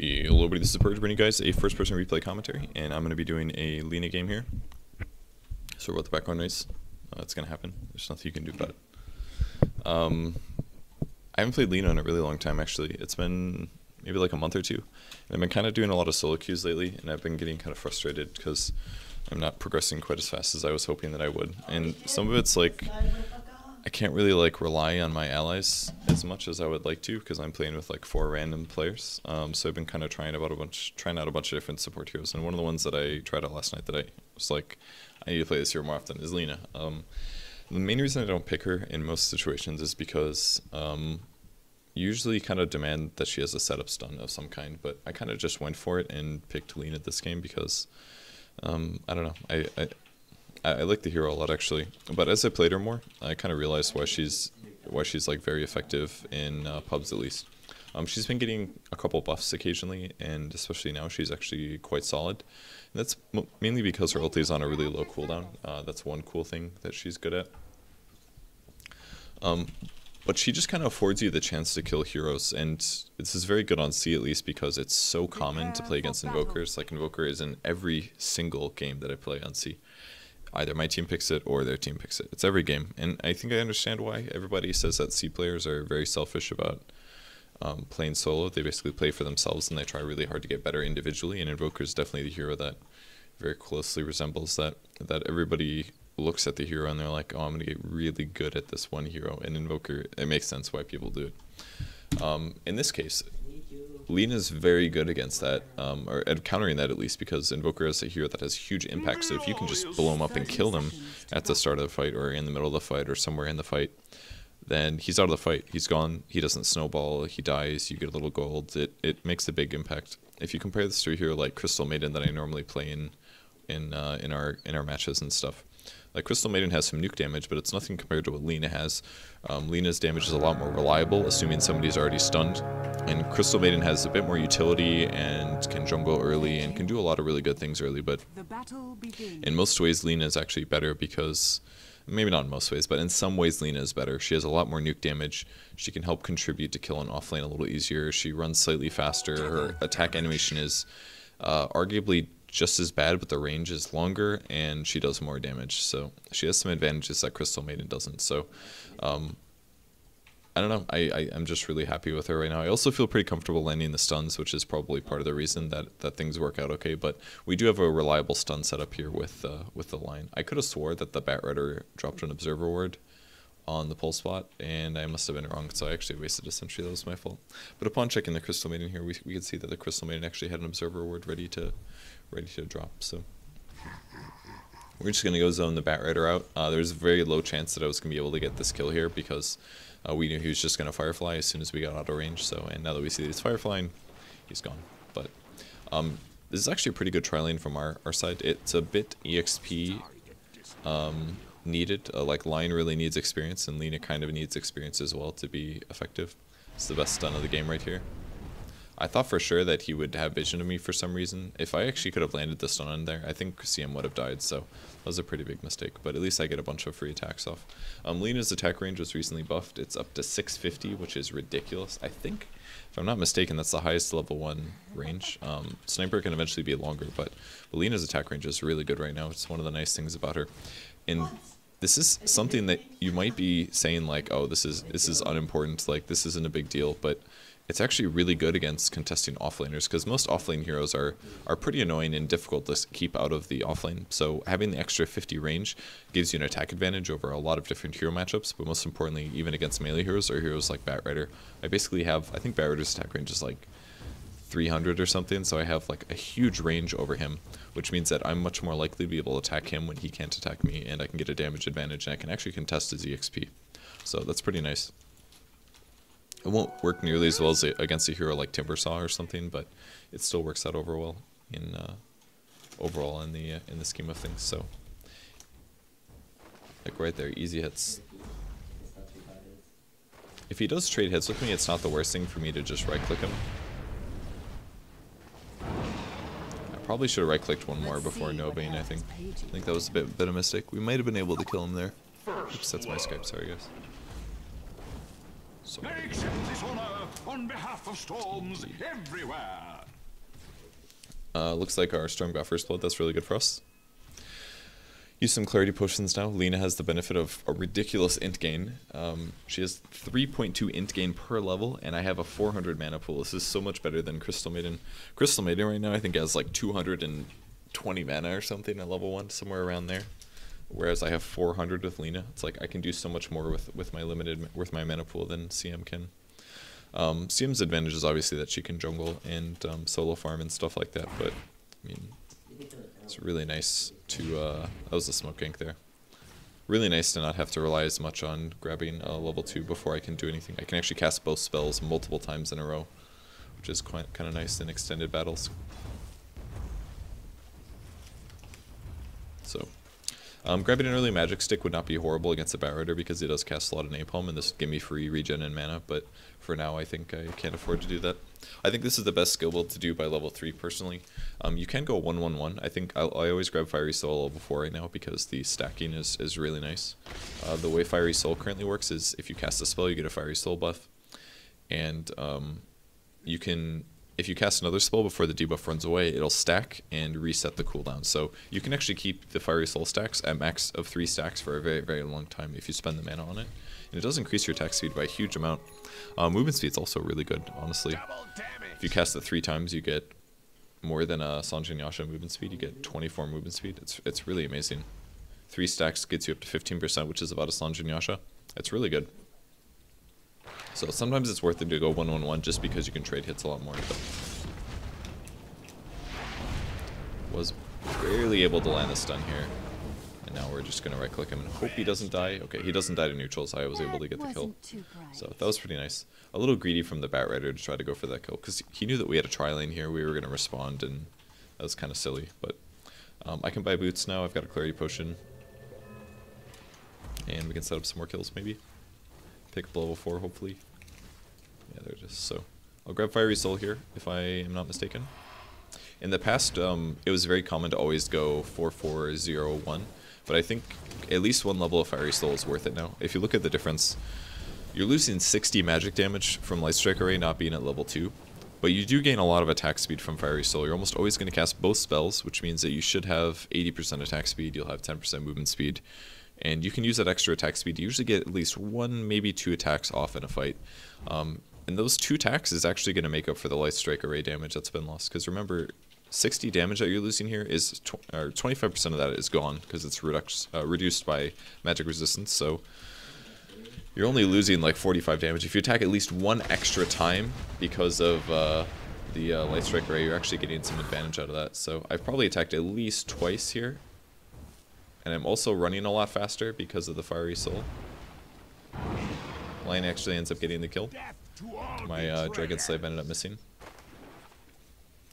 Hello everybody, this is Purge bringing you guys a first-person replay commentary, and I'm going to be doing a Lina game here. Sorry about the background noise. It's going to happen. There's nothing you can do about it. I haven't played Lina in a really long time, actually. It's been maybe like a month or two. And I've been kind of doing a lot of solo queues lately, and I've been getting kind of frustrated because I'm not progressing quite as fast as I was hoping that I would. And some of it's like, I can't really like rely on my allies as much as I would like to because I'm playing with like 4 random players. So I've been kind of trying out a bunch of different support heroes. And one of the ones that I tried out last night that I was like, I need to play this hero more often is Lina. The main reason I don't pick her in most situations is because usually kind of demand that she has a setup stun of some kind. But I kind of just went for it and picked Lina this game because I don't know. I like the hero a lot actually, but as I played her more, I kind of realized why she's like very effective in pubs at least. She's been getting a couple buffs occasionally, and especially now she's actually quite solid. And that's mainly because her ulti is on a really low cooldown. That's one cool thing that she's good at. But she just kind of affords you the chance to kill heroes, and this is very good on C at least because it's so common to play against Invokers. Like Invoker is in every single game that I play on C. Either my team picks it or their team picks it. It's every game, and I think I understand why. Everybody says that C players are very selfish about playing solo. They basically play for themselves and they try really hard to get better individually, and Invoker is definitely the hero that very closely resembles that everybody looks at the hero and they're like, oh, I'm going to get really good at this one hero, and Invoker, it makes sense why people do it. In this case, Lina's very good against that, or at countering that at least, because Invoker is a hero that has huge impact, so if you can just blow him up and kill him at the start of the fight, or in the middle of the fight, or somewhere in the fight, then he's out of the fight, he's gone, he doesn't snowball, he dies, you get a little gold, it makes a big impact. If you compare this to a hero like Crystal Maiden that I normally play in our matches and stuff, like Crystal Maiden has some nuke damage, but it's nothing compared to what Lina has. Lina's damage is a lot more reliable, assuming somebody's already stunned. And Crystal Maiden has a bit more utility and can jungle early and can do a lot of really good things early, but in most ways Lina is actually better because, maybe not in most ways, but in some ways Lina is better. She has a lot more nuke damage. She can help contribute to killing offlane a little easier. She runs slightly faster. Her attack animation is arguably just as bad, but the range is longer and she does more damage, so she has some advantages that Crystal Maiden doesn't. So I don't know, I'm just really happy with her right now. I also feel pretty comfortable landing the stuns, which is probably part of the reason that things work out okay, but we do have a reliable stun setup here with the line. I could have swore that the Bat Rider dropped an observer ward on the pull spot, and I must have been wrong, so I actually wasted a sentry. That was my fault. But upon checking the Crystal Maiden here, we could see that the Crystal Maiden actually had an observer ward ready to drop. So we're just gonna go zone the Bat Rider out. There's a very low chance that I was gonna be able to get this kill here because we knew he was just gonna Firefly as soon as we got out of range. So, and now that we see that he's Fireflying, he's gone. But this is actually a pretty good tri lane from our side. It's a bit EXP needed. Like Lion really needs experience, and Lina kind of needs experience as well to be effective. It's the best stun of the game right here. I thought for sure that he would have vision of me for some reason. If I actually could have landed the stun on there, I think CM would have died, so that was a pretty big mistake. But at least I get a bunch of free attacks off. Lina's attack range was recently buffed. It's up to 650, which is ridiculous. I think, if I'm not mistaken, that's the highest level 1 range. Sniper can eventually be longer, but Lina's attack range is really good right now. It's one of the nice things about her. And this is something that you might be saying like, oh, this is unimportant, like this isn't a big deal, but it's actually really good against contesting offlaners because most offlane heroes are pretty annoying and difficult to keep out of the offlane. So having the extra 50 range gives you an attack advantage over a lot of different hero matchups, but most importantly, even against melee heroes or heroes like Bat Rider. I basically have, I think Bat Rider's attack range is like 300 or something, so I have like a huge range over him, which means that I'm much more likely to be able to attack him when he can't attack me, and I can get a damage advantage, and I can actually contest his EXP. So that's pretty nice. It won't work nearly as well as against a hero like Timbersaw or something, but it still works out overall in the scheme of things. So, like right there, easy hits. If he does trade hits with me, it's not the worst thing for me to just right click him. I probably should have right clicked one more before Novaing. I think that was a bit of a mistake. We might have been able to kill him there. Oops, that's my Skype. Sorry guys. So, I accept this honor on behalf of storms everywhere. Looks like our strong got first blood. That's really good for us. Use some clarity potions now. Lina has the benefit of a ridiculous int gain. She has 3.2 int gain per level, and I have a 400 mana pool. This is so much better than Crystal Maiden. Crystal Maiden right now I think has like 220 mana or something at level 1, somewhere around there. Whereas I have 400 with Lina. It's like I can do so much more with my mana pool than CM can. CM's advantage is obviously that she can jungle and solo farm and stuff like that, but I mean, it's really nice to, that was a smoke gank there. Really nice to not have to rely as much on grabbing level 2 before I can do anything. I can actually cast both spells multiple times in a row, which is kind of nice in extended battles. So, grabbing an early magic stick would not be horrible against a Bat Rider because it does cast a lot of napalm and this would give me free regen and mana, but for now I think I can't afford to do that. I think this is the best skill build to do by level 3 personally. You can go 1-1-1. I think I always grab Fiery Soul level 4 right now because the stacking is really nice. The way Fiery Soul currently works is if you cast a spell you get a Fiery Soul buff, and you can, if you cast another spell before the debuff runs away, it'll stack and reset the cooldown. So you can actually keep the Fiery Soul stacks at max of 3 stacks for a very, very long time if you spend the mana on it. And it does increase your attack speed by a huge amount. Movement speed's also really good, honestly. If you cast it 3 times, you get more than a Sanjin Yasha movement speed. You get 24 movement speed. It's really amazing. 3 stacks gets you up to 15%, which is about a Sanjin Yasha. It's really good. So sometimes it's worth it to go 1-1-1 just because you can trade hits a lot more. But was barely able to land a stun here. And now we're just going to right click him and hope he doesn't die. Okay, he doesn't die to neutrals. I was able to get the kill. So that was pretty nice. A little greedy from the Bat Rider to try to go for that kill because he knew that we had a tri lane here. We were going to respond and that was kind of silly. But I can buy boots now. I've got a clarity potion. And we can set up some more kills maybe. Pick up level 4 hopefully. Yeah, there it is. So I'll grab Fiery Soul here if I am not mistaken. In the past, it was very common to always go 4-4-0-1. But I think at least 1 level of Fiery Soul is worth it now. If you look at the difference, you're losing 60 magic damage from Lightstrike Array not being at level 2. But you do gain a lot of attack speed from Fiery Soul. You're almost always going to cast both spells, which means that you should have 80% attack speed. You'll have 10% movement speed. And you can use that extra attack speed to usually get at least 1, maybe 2 attacks off in a fight. And those 2 attacks is actually going to make up for the Lightstrike Array damage that's been lost. Because remember, 60 damage that you're losing here is 25% of that is gone because it's reduced by magic resistance. So you're only losing like 45 damage. If you attack at least 1 extra time because of the Lightstrike Array, you're actually getting some advantage out of that. So I've probably attacked at least twice here. And I'm also running a lot faster because of the Fiery Soul. Lina actually ends up getting the kill. My Dragon Slave ended up missing.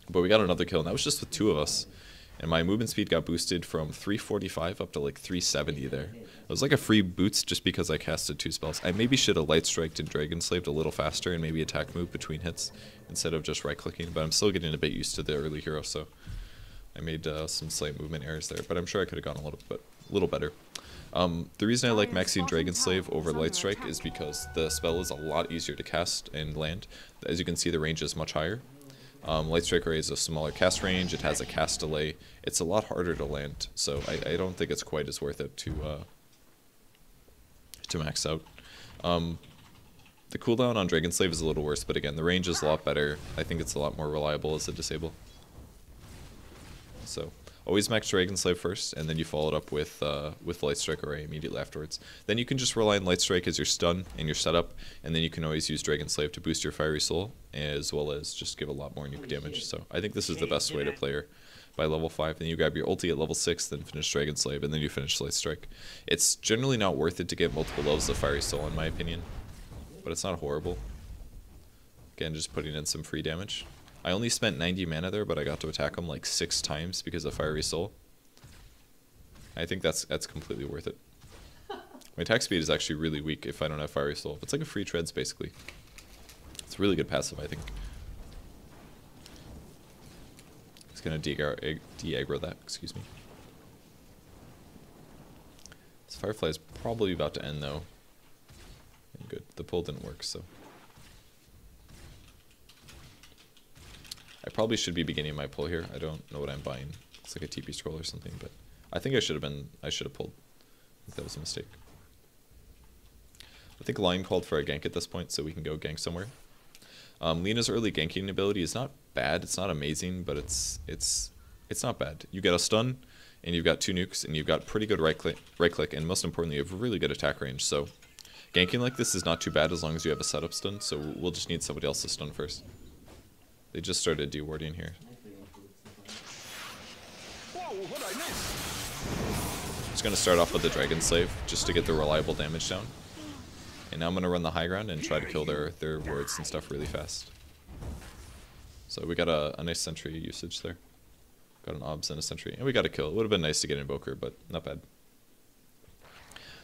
But we got another kill, and that was just with 2 of us. And my movement speed got boosted from 345 up to like 370 there. It was like a free boost just because I casted 2 spells. I maybe should have light striked and Dragon Slaved a little faster and maybe attack move between hits instead of just right clicking. But I'm still getting a bit used to the early hero, so I made some slight movement errors there. But I'm sure I could have gone a little better. The reason I like maxing Dragon Slave over Light Strike is because the spell is a lot easier to cast and land. As you can see, the range is much higher. Light Strike Array is a smaller cast range, it has a cast delay, it's a lot harder to land, so I don't think it's quite as worth it to max out. The cooldown on Dragon Slave is a little worse, but again, the range is a lot better. I think it's a lot more reliable as a disable. So, always max Dragon Slave first, and then you follow it up with Light Strike Array immediately afterwards. Then you can just rely on Light Strike as your stun and your setup, and then you can always use Dragon Slave to boost your Fiery Soul, as well as just give a lot more nuke damage. So I think this is the best way to play her by level 5. Then you grab your ulti at level 6, then finish Dragon Slave, and then you finish Light Strike. It's generally not worth it to get multiple levels of Fiery Soul in my opinion, but it's not horrible. Again, just putting in some free damage. I only spent 90 mana there, but I got to attack him like 6 times because of Fiery Soul. I think that's completely worth it. My attack speed is actually really weak if I don't have Fiery Soul. It's like a free treads basically. It's a really good passive, I think. It's gonna de-aggro that, excuse me. This Firefly is probably about to end though. And good, the pull didn't work, so. I probably should be beginning my pull here. I don't know what I'm buying. It's like a TP scroll or something, but I think I should have pulled. I think that was a mistake. I think Line called for a gank at this point, so we can go gank somewhere. Lina's early ganking ability is not bad. It's not amazing, but it's not bad. You get a stun, and you've got 2 nukes, and you've got pretty good right click, and most importantly, you have really good attack range. So ganking like this is not too bad as long as you have a setup stun. So we'll just need somebody else to stun first. They just started dewarding here. Just gonna start off with the Dragon Slave just to get the reliable damage down. And now I'm gonna run the high ground and try to kill their wards and stuff really fast. So we got a nice sentry usage there. Got an obs and a sentry, and we got a kill. It would have been nice to get Invoker, but not bad.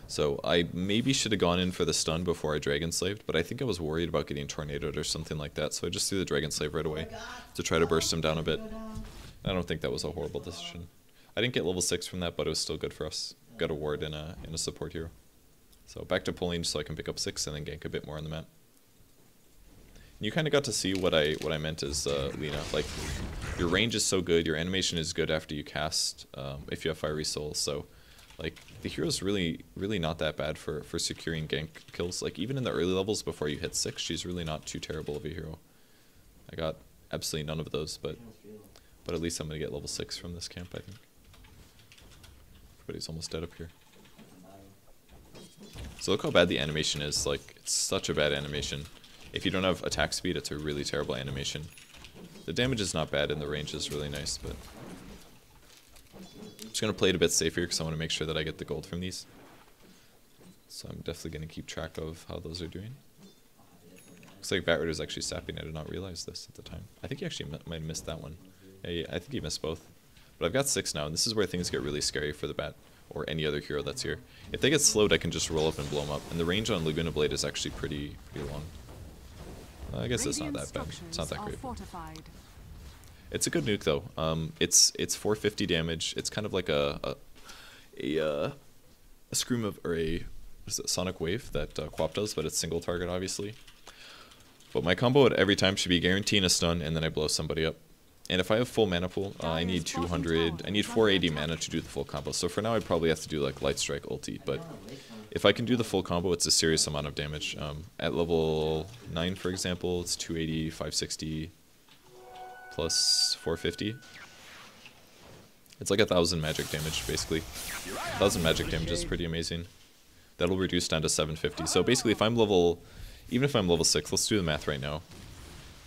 So I maybe should have gone in for the stun before I Dragon Slaved, but I think I was worried about getting tornadoed or something like that, so I just threw the Dragon Slave right away to try to burst him down a bit. I don't think that was a horrible decision. I didn't get level 6 from that, but it was still good for us. Got a ward and a support hero. So back to pulling so I can pick up 6 and then gank a bit more on the map. And you kind of got to see what I meant is Lina. Like, your range is so good, your animation is good after you cast, if you have Fiery Soul, so like, the hero's really not that bad for securing gank kills. Like, even in the early levels before you hit 6, she's really not too terrible of a hero. I got absolutely none of those, but at least I'm going to get level 6 from this camp, I think. Everybody's almost dead up here. So look how bad the animation is. Like, it's such a bad animation. If you don't have attack speed, it's a really terrible animation. The damage is not bad and the range is really nice, but I'm just going to play it a bit safer because I want to make sure that I get the gold from these. So I'm definitely going to keep track of how those are doing. Looks like Batraider's actually sapping. I did not realize this at the time. I think he actually might have missed that one. Yeah, I think he missed both. But I've got 6 now, and this is where things get really scary for the Bat, or any other hero that's here. If they get slowed, I can just roll up and blow them up, and the range on Laguna Blade is actually pretty long. I guess it's not that bad. It's not that great. It's a good nuke though. It's 450 damage. It's kind of like a scream of, or a, what is it, Sonic Wave that Quap does, but it's single target obviously. But my combo at every time should be guaranteeing a stun, and then I blow somebody up. And if I have full mana pool, I need 480 mana to do the full combo. So for now, I'd probably have to do like Light Strike ulti, but if I can do the full combo, it's a serious amount of damage. At level 9, for example, it's 280, 560, plus 450. It's like 1,000 magic damage, basically. 1,000 magic damage is pretty amazing. That'll reduce down to 750. So basically, if I'm level, even if I'm level 6, let's do the math right now.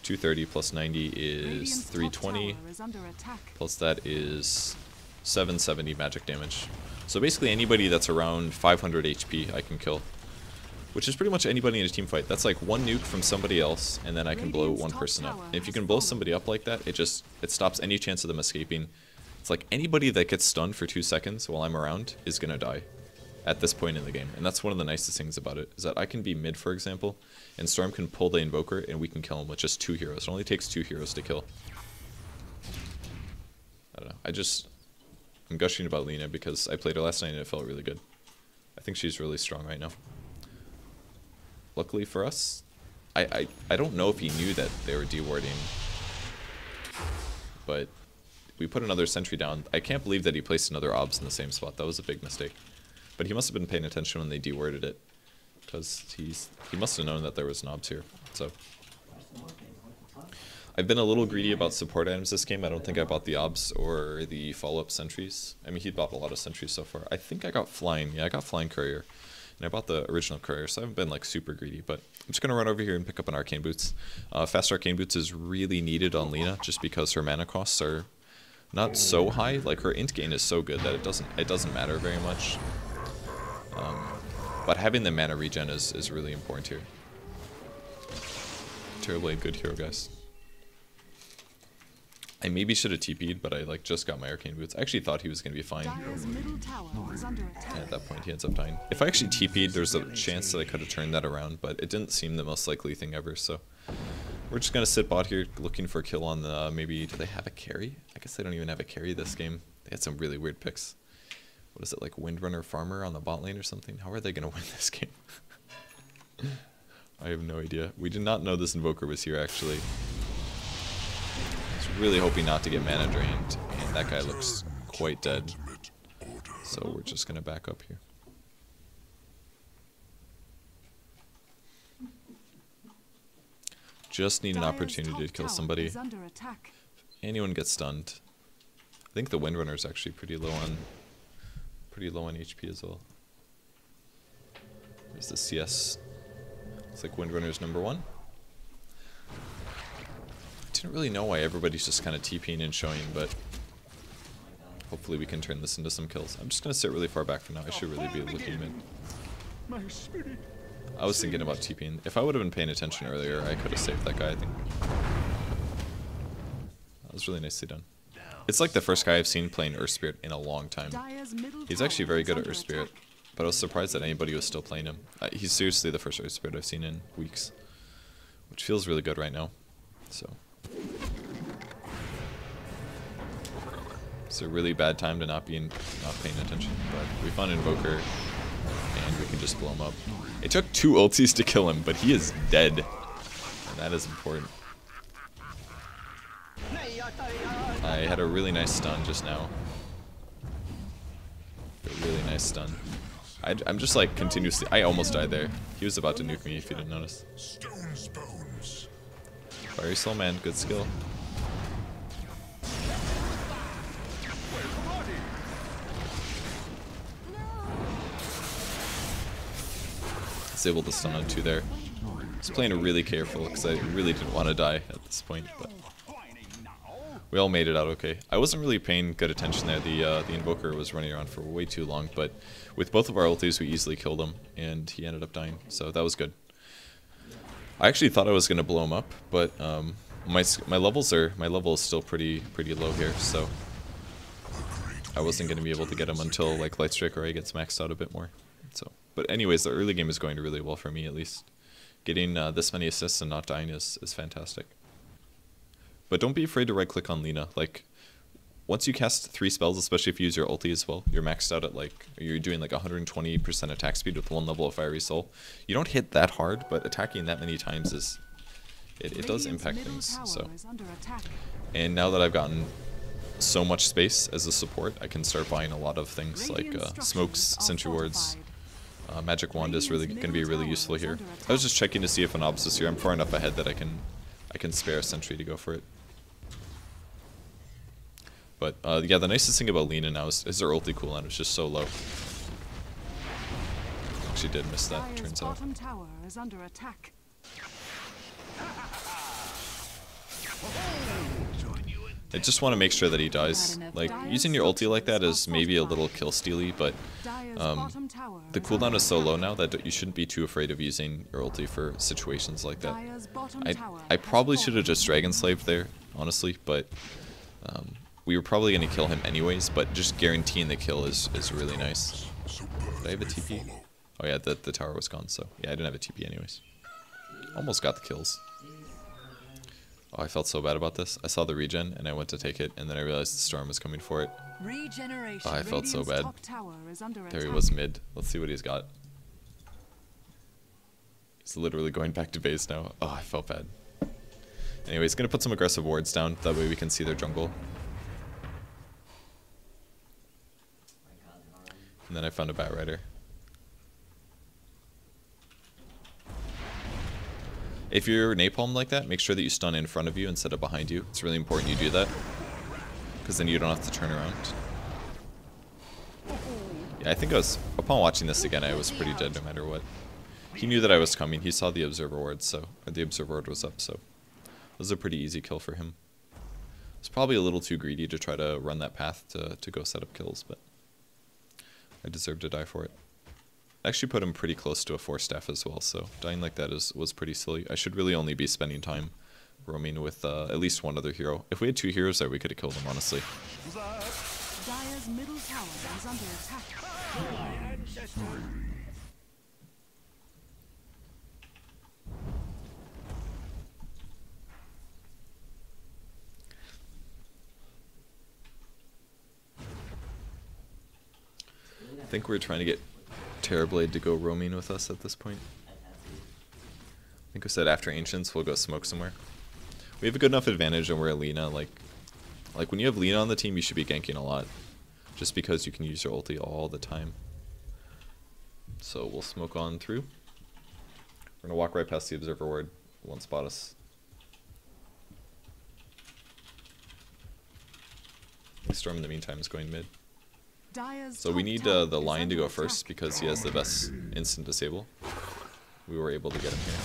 230 plus 90 is 320, plus that is 770 magic damage. So basically anybody that's around 500 HP I can kill, which is pretty much anybody in a team fight. That's like one nuke from somebody else, and then I can blow one person up. And if you can blow somebody up like that, it stops any chance of them escaping. It's like anybody that gets stunned for 2 seconds while I'm around is gonna die at this point in the game. And that's one of the nicest things about it, is that I can be mid, for example, and Storm can pull the Invoker, and we can kill him with just 2 heroes. It only takes 2 heroes to kill. I don't know. I'm gushing about Lina because I played her last night and it felt really good. I think she's really strong right now. Luckily for us, I don't know if he knew that they were dewarding, but we put another sentry down. I can't believe that he placed another obs in the same spot. That was a big mistake. But he must have been paying attention when they dewarded it, because he must have known that there was an obs here. So I've been a little greedy about support items this game. I don't think I bought the obs or the follow-up sentries. I mean, he bought a lot of sentries so far. I think I got flying. Yeah, I got flying courier, and I bought the original courier, so I haven't been like super greedy. But I'm just gonna run over here and pick up an arcane boots. Fast arcane boots is really needed on Lina, just because her mana costs are not so high. Like, her int gain is so good that it doesn't matter very much. But having the mana regen is really important here. Terribly good hero, guys. I maybe should have TP'd, but I like just got my arcane boots. I actually thought he was going to be fine. And at that point, he ends up dying. If I actually TP'd, there's a chance that I could have turned that around, but it didn't seem the most likely thing ever, so we're just going to sit bot here looking for a kill on the, maybe, do they have a carry? I guess they don't even have a carry this game. They had some really weird picks. What is it, like Windrunner Farmer on the bot lane or something? How are they going to win this game? I have no idea. We did not know this Invoker was here, actually. I was really hoping not to get mana drained, and that guy looks quite dead. So we're just gonna back up here. Just need an opportunity to kill somebody. Anyone gets stunned. I think the Windrunner's actually pretty low on HP as well. There's the CS. Looks like Windrunner's #1. I didn't really know why everybody's just kind of TPing and showing, but hopefully we can turn this into some kills. I'm just gonna sit really far back for now. I should really be looking mid. I was thinking about TPing. If I would have been paying attention earlier, I could have saved that guy, I think. That was really nicely done. It's like the first guy I've seen playing Earth Spirit in a long time. He's actually very good at Earth Spirit, but I was surprised that anybody was still playing him. He's seriously the first Earth Spirit I've seen in weeks, which feels really good right now. So it's a really bad time to not paying attention, but we found Invoker, and we can just blow him up. It took 2 ultis to kill him, but he is dead, and that is important. I had a really nice stun just now. A really nice stun. I'm just like continuously. I almost died there. He was about to nuke me if you didn't notice. Fiery Soul Man, good skill. Able to stun on 2 there. I was playing really careful because I really didn't want to die at this point, but we all made it out okay. I wasn't really paying good attention there. The Invoker was running around for way too long, but with both of our ultis we easily killed him, and he ended up dying, so that was good. I actually thought I was going to blow him up, but my level is still pretty low here, so I wasn't going to be able to get him until like Light Strike or gets maxed out a bit more. So, but anyways, the early game is going really well for me, at least. Getting this many assists and not dying is fantastic. But don't be afraid to right-click on Lina. Like, once you cast 3 spells, especially if you use your ulti as well, you're maxed out at like, you're doing like 120% attack speed with 1 level of Fiery Soul. You don't hit that hard, but attacking that many times is, it does impact things. So, and now that I've gotten so much space as a support, I can start buying a lot of things like smokes, sentry wards. Magic Wand is really going to be really useful here. I was just checking to see if an Obs is here. I'm far enough ahead that I can spare a sentry to go for it. But yeah, the nicest thing about Lina now is her ulti cooldown is just so low. Actually did miss that, turns out. I just want to make sure that he dies. Like, using your ulti like that is maybe a little kill steely, but the cooldown is so low now that you shouldn't be too afraid of using your ulti for situations like that. I probably should have just Dragon Slaved there, honestly, but we were probably going to kill him anyways, but just guaranteeing the kill is really nice. Did I have a TP? Oh yeah, the tower was gone, so yeah, I didn't have a TP anyways. Almost got the kills. Oh, I felt so bad about this. I saw the regen, and I went to take it, and then I realized the storm was coming for it. Oh, I felt so bad. There he was mid. Let's see what he's got. He's literally going back to base now. Oh, I felt bad. Anyway, he's going to put some aggressive wards down. That way we can see their jungle. And then I found a Bat Rider. If you're napalm like that, make sure that you stun in front of you instead of behind you. It's really important you do that, because then you don't have to turn around. Yeah, I think upon watching this again, I was pretty dead no matter what. He knew that I was coming. He saw the observer ward, or the observer ward was up, so it was a pretty easy kill for him. It's probably a little too greedy to try to run that path to go set up kills, but I deserve to die for it. I actually put him pretty close to a 4-staff as well, so dying like that was pretty silly. I should really only be spending time roaming with at least one other hero. If we had 2 heroes there, we could have killed him, honestly. Dire's middle tower is under attack. I think we're trying to get Terrorblade to go roaming with us at this point. I think we said after Ancients we'll go smoke somewhere. We have a good enough advantage and we're a Lina. Like when you have Lina on the team, you should be ganking a lot. Just because you can use your ulti all the time. So we'll smoke on through. We're gonna walk right past the observer ward. Won't spot us. Storm in the meantime is going mid. So we need the Lion to go first because he has the best instant disable. We were able to get him here.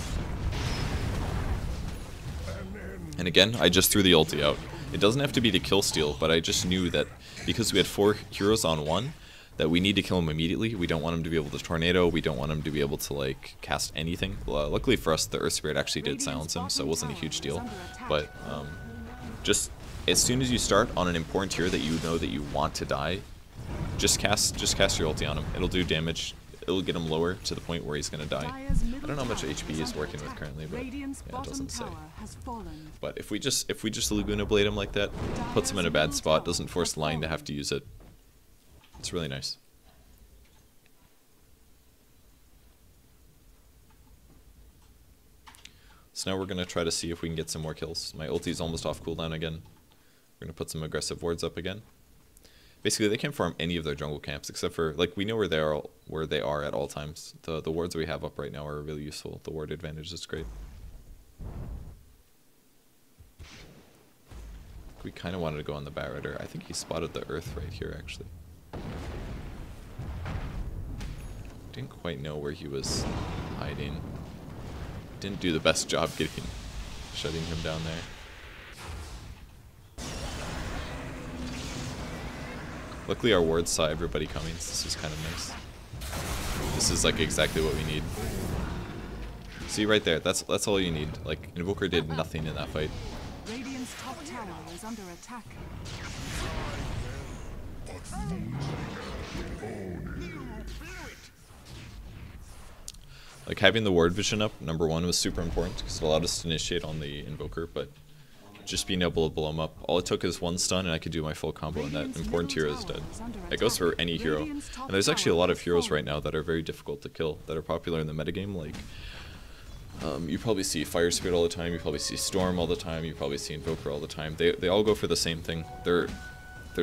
And again, I just threw the ulti out. It doesn't have to be to kill steal, but I just knew that because we had 4 heroes on 1, that we need to kill him immediately. We don't want him to be able to tornado. We don't want him to be able to like cast anything. Luckily for us, the Earth Spirit actually did silence him, so it wasn't a huge deal. But just as soon as you start on an important tier that you know that you want to die, just cast your ulti on him. It'll do damage. It'll get him lower to the point where he's gonna die. I don't know how much HP he's working with currently, but yeah, it doesn't say. But if we just Laguna Blade him like that, puts him in a bad spot, doesn't force the Lion to have to use it. It's really nice. So now we're gonna try to see if we can get some more kills. My ulti's almost off cooldown again. We're gonna put some aggressive wards up again. Basically, they can't farm any of their jungle camps except for, like, we know where they are at all times. The wards we have up right now are really useful. The ward advantage is great. We kind of wanted to go on the Batrider. I think he spotted the Earth right here, actually. Didn't quite know where he was hiding. Didn't do the best job shutting him down there. Luckily our wards saw everybody coming, so this was kind of nice. This is like exactly what we need. See right there, that's all you need. Like, Invoker did nothing in that fight. Radiant's top tower is under attack. Like, having the ward vision up, number 1, was super important because it allowed us to initiate on the Invoker, but just being able to blow him up. All it took is 1 stun and I could do my full combo and that important hero is dead. It goes for any hero. And there's actually a lot of heroes right now that are very difficult to kill, that are popular in the metagame. Like, you probably see Fire Spirit all the time, you probably see Storm all the time, you probably see Invoker all the time. They all go for the same thing. They're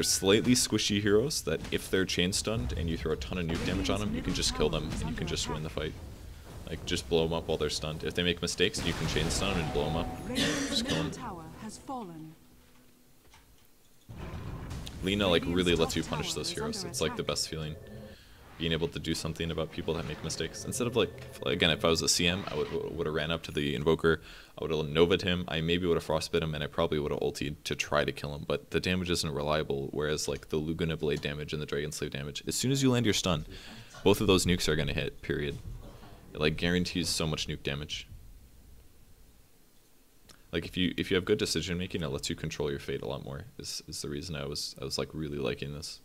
slightly squishy heroes that if they're chain stunned and you throw a ton of nuke damage on them, you can just kill them and you can just win the fight. Like, just blow them up while they're stunned. If they make mistakes, you can chain stun and blow them up. Just kill them. Lina, like, really lets you punish those heroes. It's like the best feeling. Being able to do something about people that make mistakes. Instead of, like, again, if I was a CM, I would have ran up to the Invoker, I would have Nova'd him, I maybe would have frostbit him, and I probably would have ultied to try to kill him. But the damage isn't reliable, whereas, like, the Laguna Blade damage and the Dragon Slave damage, as soon as you land your stun, both of those nukes are going to hit, period. It, like, guarantees so much nuke damage. Like, if you have good decision making, it lets you control your fate a lot more. Is the reason I was like really liking this.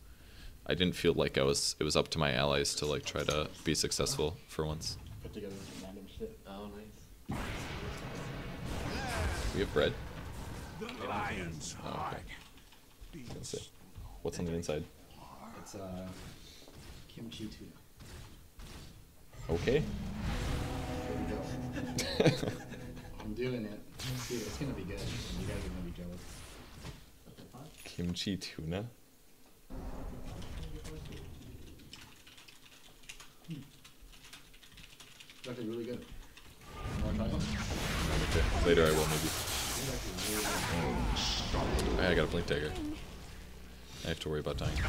I didn't feel like it was up to my allies to like try to be successful for once. Put together some random shit. Oh, nice. We have bread. The lion's heart. I was gonna say, what's on the inside? It's kimchi tuna. Okay. There we go. I'm doing it. Dude, it's gonna be good. You guys are gonna be jealous. Kimchi tuna. It's actually really good. You wanna try one? Okay. Later I will maybe. Oh, I got a blink dagger. I have to worry about dying.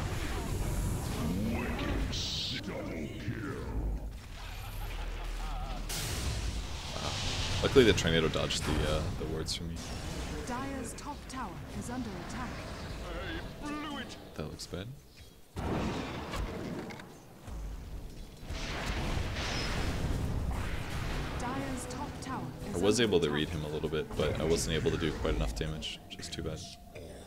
Luckily the tornado dodged the wards for me. Dire's top tower is under attack. That looks bad. Dire's top tower is I was under able to attack. read him a little bit, but I wasn't able to do quite enough damage, which is too bad.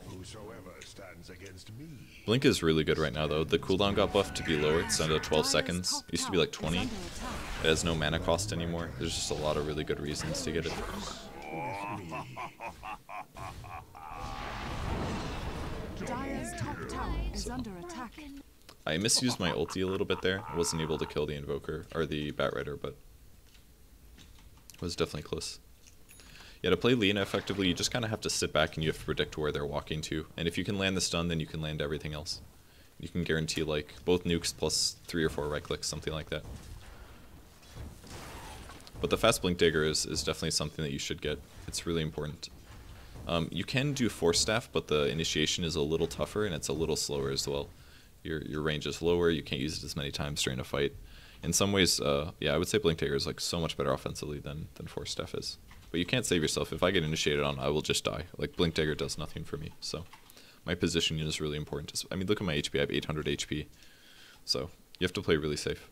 Whosoever stands against me. Blink is really good right now though. The cooldown got buffed to be lower, it's down to 12 Dire's seconds. top It used to be like tower is 20. under attack. It has no mana cost anymore. There's just a lot of really good reasons to get it. Dire's top tower is under attack. I misused my ulti a little bit there. I wasn't able to kill the Invoker, or the Batrider, but it was definitely close. Yeah, to play Lina effectively, you just kind of have to sit back and you have to predict where they're walking to. And if you can land the stun, then you can land everything else. You can guarantee like both nukes plus 3 or 4 right clicks, something like that. But the fast blink dagger is definitely something that you should get. It's really important. You can do force staff, but the initiation is a little tougher and it's a little slower as well. Your range is lower, you can't use it as many times during a fight. In some ways, yeah, I would say blink dagger is like so much better offensively than force staff is. But you can't save yourself. If I get initiated on, I will just die. Like blink dagger does nothing for me. So my positioning is really important. I mean, look at my HP. I have 800 HP. So you have to play really safe.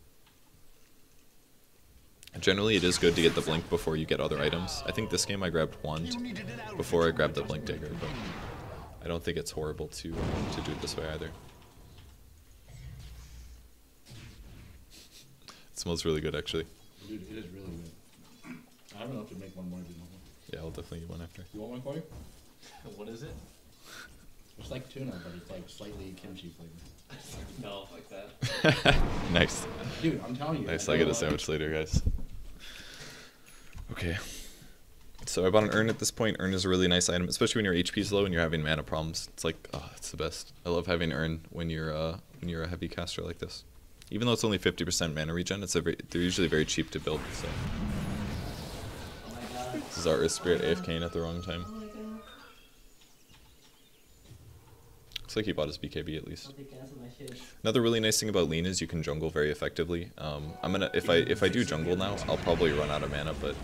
Generally, it is good to get the blink before you get other items. I think this game I grabbed wand before I grabbed the blink dagger, but I don't think it's horrible to do it this way either. It smells really good, actually. Dude, it is really good. I have enough to make one more. Yeah, I'll definitely get one after. You want one, Corey? What is it? It's like tuna, but it's like slightly kimchi flavored. No, like that. Nice. Dude, I'm telling you. Nice, I get a sandwich later, guys. Okay. So I bought an urn at this point. Urn is a really nice item, especially when your HP is low and you're having mana problems. It's like, oh, it's the best. I love having urn when you're a heavy caster like this. Even though it's only 50% mana regen, they're usually very cheap to build. So this is our Earth Spirit AFKing at the wrong time. Looks like he bought his BKB at least. Another really nice thing about Lina is you can jungle very effectively. If I do jungle now, I'll probably run out of mana, but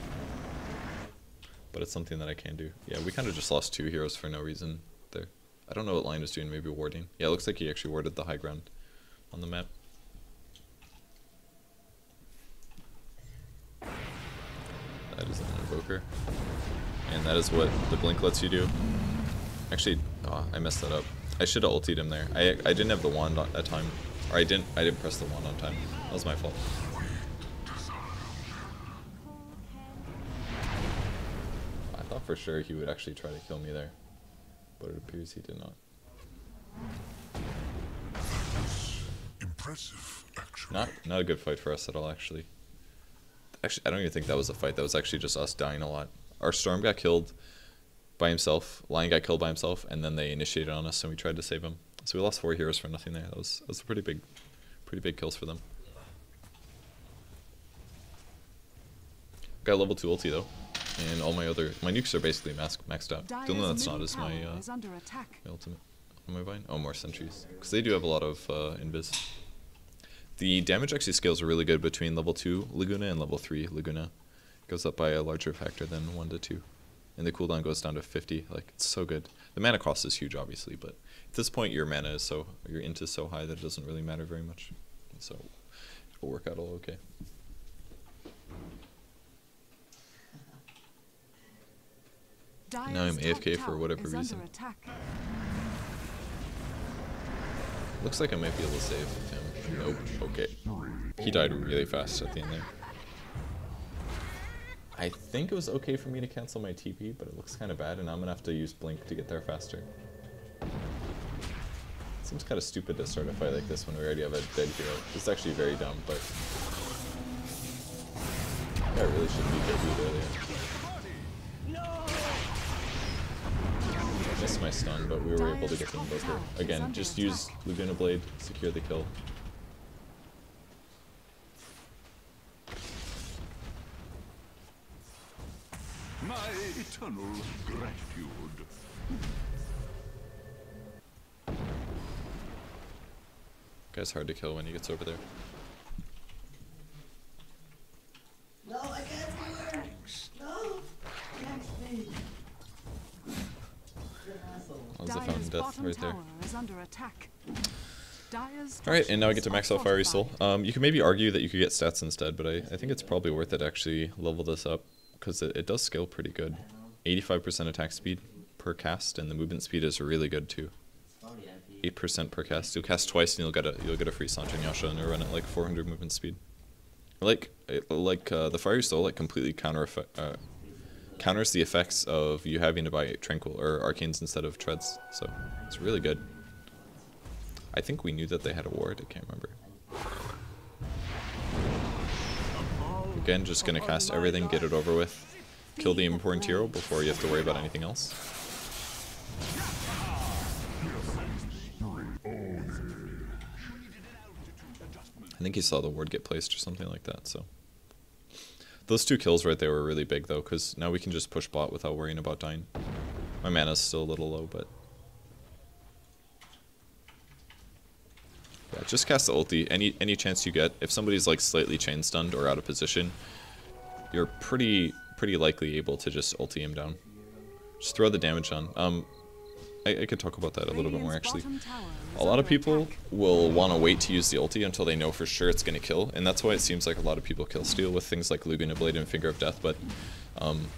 it's something that I can do. Yeah, we kind of just lost 2 heroes for no reason there. I don't know what Lina is doing, maybe warding. Yeah, it looks like he actually warded the high ground on the map. That is an Invoker. And that is what the blink lets you do. Actually, oh, I messed that up. I should have ultied him there. I didn't have the wand at time. Or I didn't press the wand on time. That was my fault. I thought for sure he would actually try to kill me there. But it appears he did not. Impressive, actually. Not a good fight for us at all, actually. Actually, I don't even think that was a fight. That was actually just us dying a lot. Our Storm got killed by himself. Lion got killed by himself, and then they initiated on us, and we tried to save him. So we lost 4 heroes for nothing there. That was a pretty big kills for them. Got level 2 ulti though, and all my nukes are basically maxed out. The only one that's not is my ultimate. Am I buying? Oh, more sentries, because they do have a lot of invis. The damage actually scales really good between level 2 Laguna and level 3 Laguna. It goes up by a larger factor than 1 to 2. And the cooldown goes down to 50. Like, it's so good. The mana cost is huge, obviously, but at this point your mana is your int is so high that it doesn't really matter very much. So it'll work out all okay. Now I'm AFK for whatever reason. Looks like I might be able to save him. Nope. Okay. He died really fast at the end there. I think it was okay for me to cancel my TP, but it looks kind of bad, and I'm going to have to use Blink to get there faster. Seems kind of stupid to start a fight like this when we already have a dead hero. It's actually very dumb, but I really shouldn't be debuted earlier. I missed my stun, but we were able to get the Invoker. Again, just use Laguna Blade, secure the kill. My eternal gratitude. Guy's hard to kill when he gets over there. No, I can't see her! No! Next me! That was a fountain death right there. Is under attack. Alright, and now I get to max out Fiery Soul. You can maybe argue that you could get stats instead, but I think it's probably worth it to actually level this up, because it does scale pretty good. 85% attack speed per cast, and the movement speed is really good too. 8% per cast. You'll cast twice and you'll get a free Sanjin Yasha, and you'll run at like 400 movement speed. The Fiery Soul completely counters the effects of you having to buy Tranquil or Arcanes instead of Treads, so it's really good. I think we knew that they had a ward, I can't remember. Again, just gonna cast everything, get it over with. kill the important hero before you have to worry about anything else. I think he saw the ward get placed or something like that, so. Those 2 kills right there were really big though, because now we can just push bot without worrying about dying. My mana's still a little low, but... yeah, just cast the ulti. Any chance you get. If somebody's like slightly chain stunned or out of position, you're pretty likely able to just ulti him down. Just throw the damage on. I could talk about that a little bit more actually. A lot of people will want to wait to use the ulti until they know for sure it's going to kill, and that's why it seems like a lot of people kill steal with things like Lugana Blade and Finger of Death, but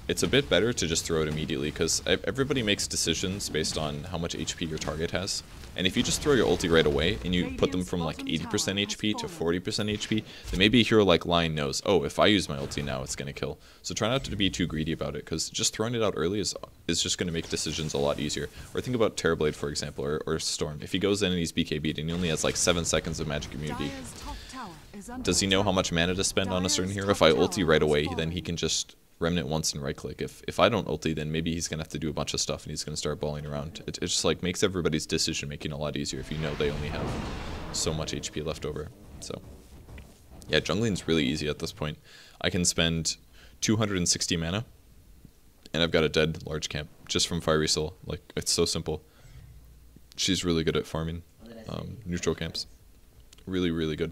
it's a bit better to just throw it immediately, because everybody makes decisions based on how much HP your target has. And if you just throw your ulti right away, and you put them from like 80% HP to 40% HP, then maybe a hero like Lion knows, oh, if I use my ulti now, it's going to kill. So try not to be too greedy about it, because just throwing it out early is just going to make decisions a lot easier. Or think about Terrorblade, for example, or Storm. If he goes in and he's BKB'd and he only has like 7 seconds of magic immunity, does he know how much mana to spend on a certain hero? If I ulti right away, then he can just remnant once and right click. If I don't ulti, then maybe he's gonna have to do a bunch of stuff and he's gonna start balling around. It just like makes everybody's decision making a lot easier if you know they only have so much HP left over. So yeah, jungling's really easy at this point. I can spend 260 mana and I've got a dead large camp just from Fiery Soul. Like, it's so simple. She's really good at farming neutral camps. Really good.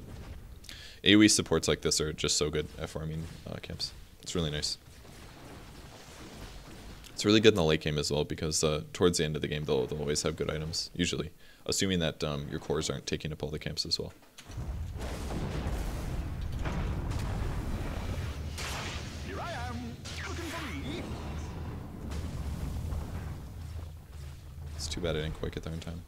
AoE supports like this are just so good at farming camps. It's really nice. It's really good in the late game as well, because towards the end of the game they'll always have good items, usually. Assuming that your cores aren't taking up all the camps as well. Here I am, looking for me. It's too bad I didn't quite get there in time.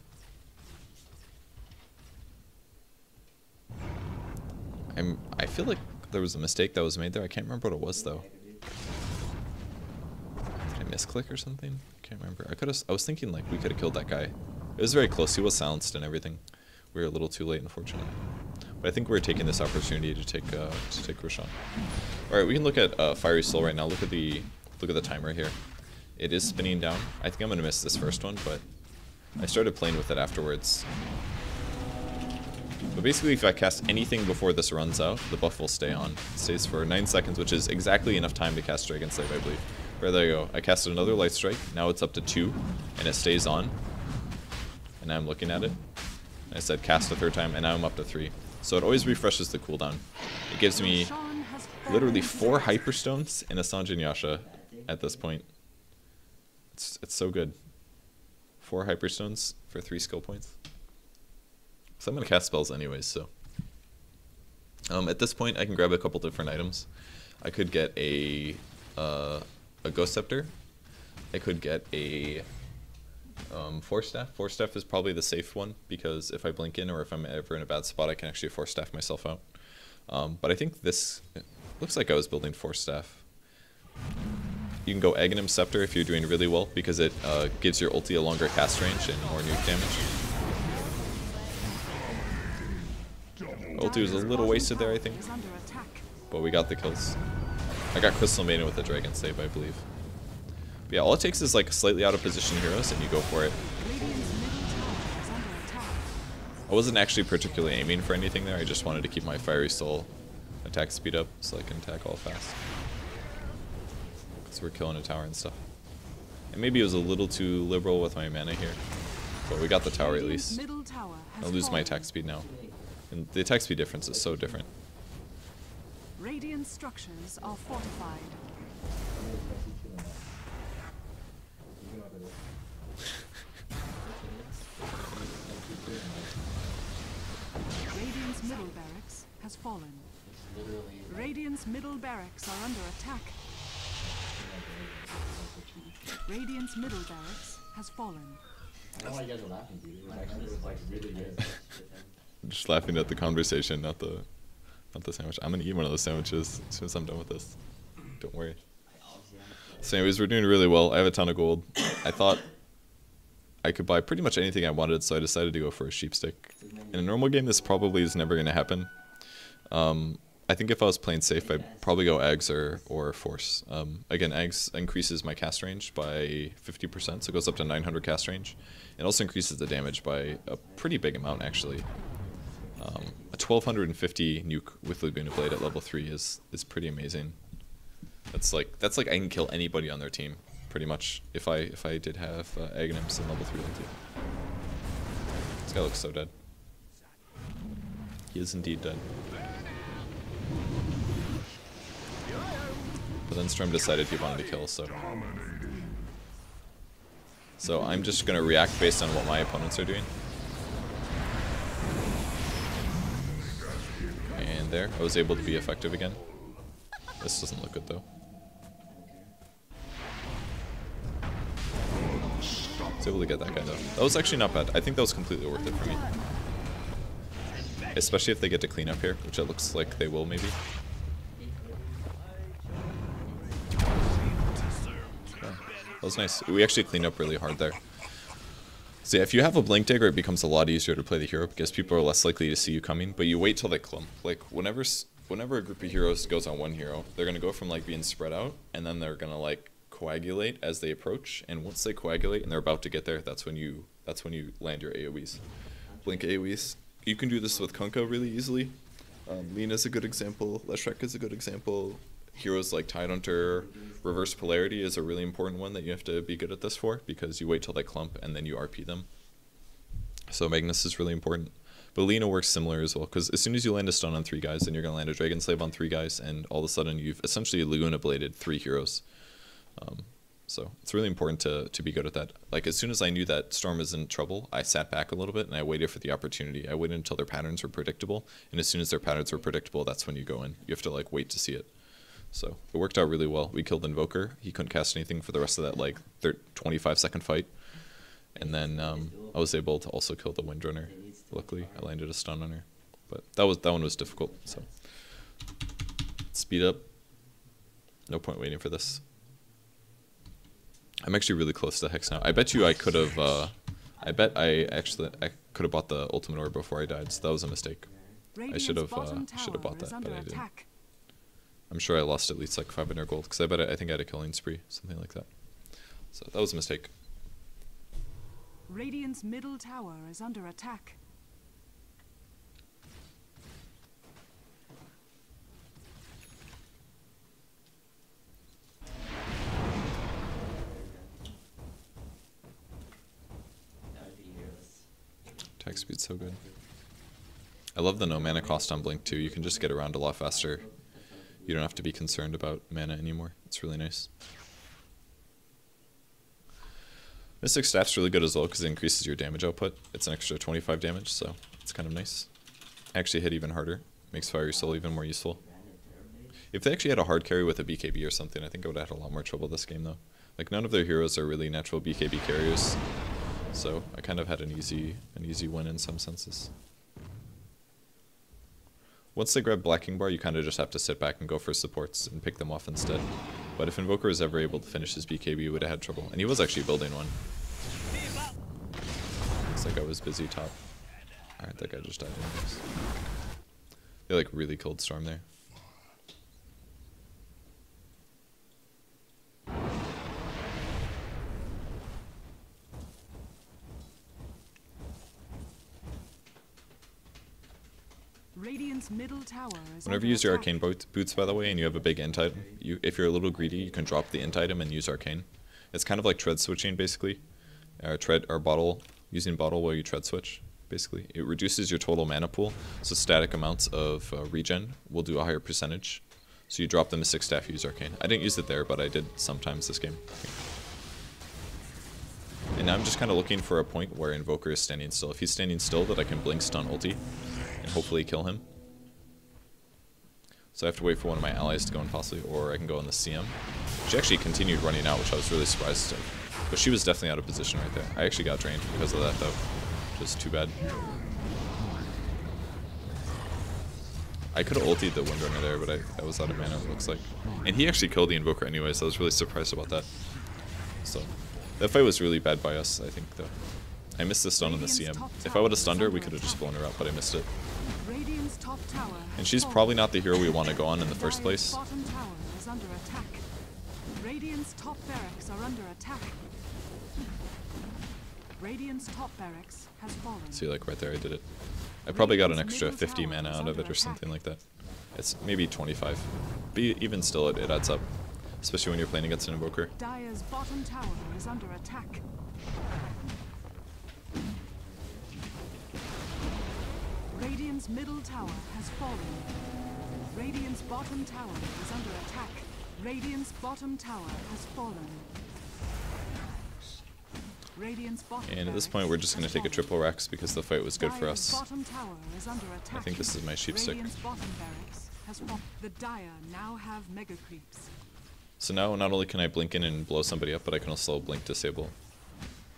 I feel like there was a mistake that was made there. I can't remember what it was though. Did I misclick or something? Can't remember. I was thinking like we could have killed that guy. It was very close. He was silenced and everything. We were a little too late, unfortunately. But I think we're taking this opportunity to take Roshan. All right, we can look at Fiery Soul right now. Look at the timer here. It is spinning down. I think I'm gonna miss this first one, but I started playing with it afterwards. But basically, if I cast anything before this runs out, the buff will stay on. It stays for 9 seconds, which is exactly enough time to cast Dragon Slave, I believe. Right, there you go. I casted another Light Strike. Now it's up to 2, and it stays on. And now I'm looking at it. I said cast a 3rd time, and now I'm up to 3. So it always refreshes the cooldown. It gives me literally 4 Hyperstones and a Sanjin Yasha at this point. It's so good. 4 Hyperstones for 3 skill points. So I'm going to cast spells anyways, so. At this point, I can grab a couple different items. I could get a Ghost Scepter. I could get a Force Staff. Force Staff is probably the safe one, because if I blink in or if I'm ever in a bad spot, I can actually Force Staff myself out. But I think this looks like I was building Force Staff. You can go Aghanim Scepter if you're doing really well, because it gives your ulti a longer cast range and more nuke damage. Ulti was a little wasted there, I think, but we got the kills. I got Crystal Maiden with a Dragon Save, I believe. But yeah, all it takes is like slightly out of position heroes and you go for it. I wasn't actually particularly aiming for anything there, I just wanted to keep my Fiery Soul attack speed up so I can attack all fast. Because we're killing a tower and stuff. And maybe it was a little too liberal with my mana here, but we got the tower at least. I'll lose my attack speed now. And the attack speed difference is so different. Radiant structures are fortified. Radiant's middle barracks has fallen. Radiant's middle barracks are under attack. Radiant's middle barracks has fallen. I don't know why you guys are laughing, dude. It was like really good. I'm just laughing at the conversation, not the sandwich. I'm gonna eat one of those sandwiches as soon as I'm done with this. Don't worry. So anyways, we're doing really well. I have a ton of gold. I thought I could buy pretty much anything I wanted, so I decided to go for a sheep stick. In a normal game, this probably is never gonna happen. I think if I was playing safe, I'd probably go Eggs or Force. Again, Eggs increases my cast range by 50%, so it goes up to 900 cast range. It also increases the damage by a pretty big amount, actually. A 1250 nuke with Laguna Blade at level 3 is pretty amazing. That's like I can kill anybody on their team, pretty much. If I did have Aghanims in level 3 ulti. This guy looks so dead. He is indeed dead. But then Storm decided he wanted to kill, so I'm just gonna react based on what my opponents are doing. And there, I was able to be effective again. This doesn't look good though. I was able to get that guy though. That was actually not bad. I think that was completely worth it for me. Especially if they get to clean up here, which it looks like they will maybe. That was nice. We actually cleaned up really hard there. So yeah, if you have a Blink Dagger, it becomes a lot easier to play the hero because people are less likely to see you coming, but you wait till they clump. Like, whenever a group of heroes goes on one hero, they're going to go from, like, being spread out, and then they're going to, like, coagulate as they approach, and once they coagulate and they're about to get there, that's when you land your AoEs. Blink AoEs. You can do this with Kunkka really easily. Lina's a good example. Leshek is a good example. Heroes like Tidehunter, Reverse Polarity is a really important one that you have to be good at this for, because you wait till they clump and then you RP them. So Magnus is really important. But Lina works similar as well, because as soon as you land a stun on 3 guys, then you're going to land a Dragon Slave on 3 guys, and all of a sudden you've essentially Laguna Bladed 3 heroes. So it's really important to be good at that. Like, as soon as I knew that Storm was in trouble, I sat back a little bit and I waited for the opportunity. I waited until their patterns were predictable, and as soon as their patterns were predictable, that's when you go in. You have to, like, wait to see it. So it worked out really well. We killed Invoker. He couldn't cast anything for the rest of that, like, 25-second fight. And then I was able to also kill the Windrunner. Luckily, I landed a stun on her. But that one was difficult. So speed up. No point waiting for this. I'm actually really close to Hex now. I bet you I could have. I could have bought the Ultimate Orb before I died. So that was a mistake. I should have bought that, but I didn't. I'm sure I lost at least like 500 gold, because I think I had a killing spree, something like that. So that was a mistake. Radiant's middle tower is under attack. Attack speed's so good. I love the no mana cost on Blink too. You can just get around a lot faster. You don't have to be concerned about mana anymore. It's really nice. Mystic Staff's really good as well because it increases your damage output. It's an extra 25 damage, so it's kind of nice. Actually hit even harder. Makes Fiery Soul even more useful. If they actually had a hard carry with a BKB or something, I think I would have had a lot more trouble this game though. Like, none of their heroes are really natural BKB carriers, so I kind of had an easy win in some senses. Once they grab Blacking Bar, you kind of just have to sit back and go for supports and pick them off instead. But if Invoker was ever able to finish his BKB, he would have had trouble. And he was actually building one. Looks like I was busy top. Alright, that guy just died anyways. They like really killed Storm there. Radiant's middle tower is Whenever you use your arcane boots, by the way, and you have a big int item, if you're a little greedy, you can drop the int item and use arcane. It's kind of like tread switching, basically. Using bottle while you tread switch, basically. It reduces your total mana pool, so static amounts of regen will do a higher percentage. So you drop the Mystic Staff, use arcane. I didn't use it there, but I did sometimes this game. And now I'm just kind of looking for a point where Invoker is standing still. If he's standing still, that I can blink stun ulti and hopefully kill him. So I have to wait for one of my allies to go in possibly, or I can go in the CM. She actually continued running out, which I was really surprised of. But she was definitely out of position right there. I actually got drained because of that though, which is too bad. I could have ultied the Windrunner there, but I was out of mana, it looks like. And he actually killed the Invoker anyway, so I was really surprised about that. So that fight was really bad by us, I think, though. I missed the stun on the CM. If I would have stunned her, we could have just blown her up, but I missed it. Radiant's top tower And has she's fallen. probably not the hero we want to go on in the first Dire's place. bottom tower is under attack. Radiant's top barracks are under attack. Radiant's top barracks has fallen. See, like right there, I did it. I probably got an extra 50 mana out of it or something like that. It's maybe 25. But even still, it adds up. Especially when you're playing against an Invoker. Dire's bottom tower is under attack. Radiant's middle tower has fallen. Radiant's bottom tower is under attack. Radiant's bottom tower has fallen. Radiant's bottom And at this barracks point, we're just going has to take a fallen. triple Rex because the fight was good for Dire's us. bottom tower is under attack. I think this is my sheep stick. Radiant's bottom barracks has fallen. The Dire now have mega creeps. So now, not only can I blink in and blow somebody up, but I can also blink disable.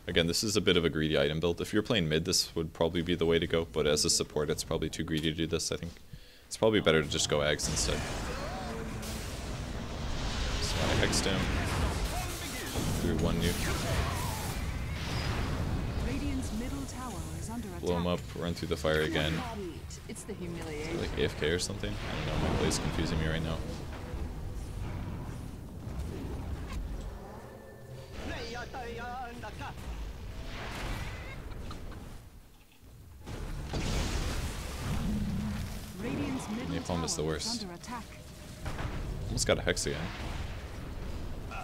Again, this is a bit of a greedy item build. If you're playing mid, this would probably be the way to go, but as a support, it's probably too greedy to do this, I think. It's probably better to just go Ags instead. So I hexed him. Threw one nuke. Radiant's middle tower is under attack. Blow him up, run through the fire again. It's the Is he humiliation. like AFK or something? I don't know, my play's confusing me right now. Radiant's middle Napalm is the tower worst. under attack. Almost got a hex again. Oh,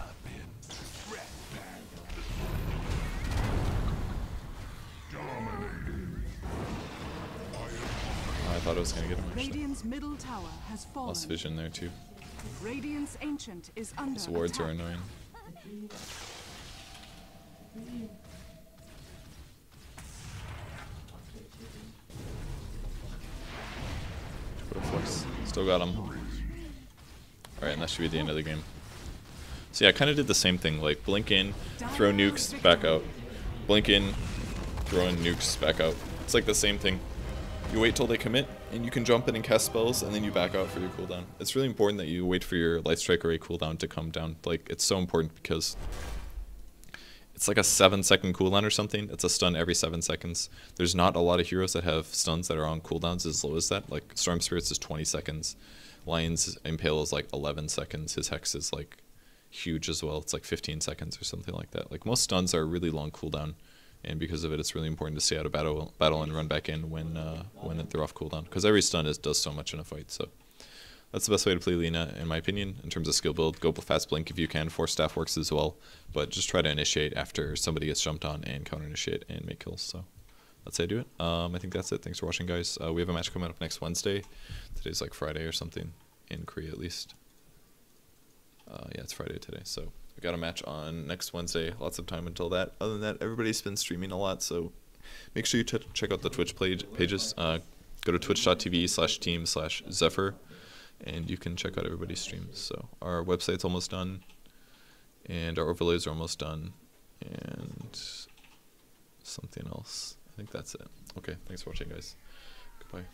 I thought I was gonna get him actually. Radiant's middle tower has fallen. Lost vision there too. Radiant's ancient is under His wards are attack. annoying. Flex. Still got him. Alright, and that should be the end of the game. So yeah, I kind of did the same thing, like blink in, throw nukes, back out. Blink in, throw in nukes, back out. It's like the same thing. You wait till they commit, and you can jump in and cast spells, and then you back out for your cooldown. It's really important that you wait for your Light Strike Array cooldown to come down. Like, it's so important because it's like a 7-second cooldown or something. It's a stun every 7 seconds. There's not a lot of heroes that have stuns that are on cooldowns as low as that. Like, Storm Spirits is 20 seconds. Lion's Impale is like 11 seconds. His Hex is like huge as well. It's like 15 seconds or something like that. Like, most stuns are a really long cooldown. And because of it, it's really important to stay out of battle and run back in when they're off cooldown. Because every stun does so much in a fight. So that's the best way to play Lina, in my opinion, in terms of skill build. Go fast blink if you can. Force staff works as well. But just try to initiate after somebody gets jumped on and counter initiate and make kills. So that's how I do it. I think that's it. Thanks for watching, guys. We have a match coming up next Wednesday. Today's like Friday or something, in Korea at least. Yeah, it's Friday today. So we got a match on next Wednesday. Lots of time until that. Other than that, everybody's been streaming a lot, so make sure you check out the Twitch pages. Go to twitch.tv/team/Zephyr, and you can check out everybody's streams. So our website's almost done, and our overlays are almost done, and something else. I think that's it. Okay, thanks for watching, guys. Goodbye.